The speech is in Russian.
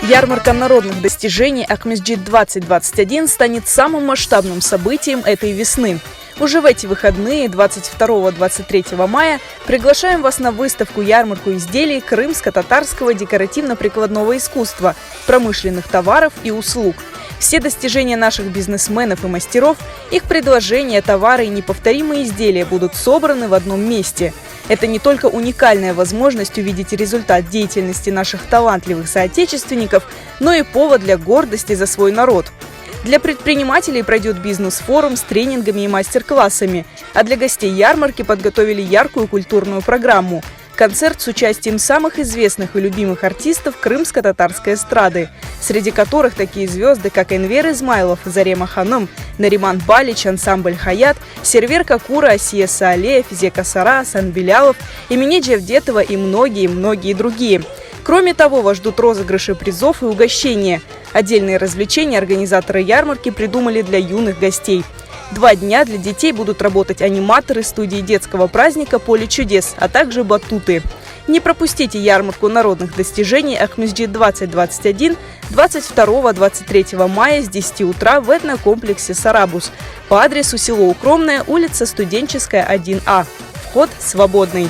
Ярмарка народных достижений Акмесджит-2021 станет самым масштабным событием этой весны. Уже в эти выходные, 22-23 мая, приглашаем вас на выставку-ярмарку изделий крымско-татарского декоративно-прикладного искусства, промышленных товаров и услуг. Все достижения наших бизнесменов и мастеров, их предложения, товары и неповторимые изделия будут собраны в одном месте. Это не только уникальная возможность увидеть результат деятельности наших талантливых соотечественников, но и повод для гордости за свой народ. Для предпринимателей пройдет бизнес-форум с тренингами и мастер-классами, а для гостей ярмарки подготовили яркую культурную программу – концерт с участием самых известных и любимых артистов крымско-татарской эстрады, среди которых такие звезды, как Энвер Измайлов, Зарема Ханым, Нариман Балич, ансамбль Хаят, Сервер Какура, Асия Саалеев, Зека Сара, Асан Белялов, Эмине Джавдетова и многие другие. Кроме того, вас ждут розыгрыши призов и угощения. Отдельные развлечения организаторы ярмарки придумали для юных гостей. 2 дня для детей будут работать аниматоры студии детского праздника «Поле чудес», а также батуты. Не пропустите ярмарку народных достижений Акмесджит-2021 22-23 мая с 10 утра в этнокомплексе «Сарабус» по адресу село Укромное, улица Студенческая, 1А. Вход свободный.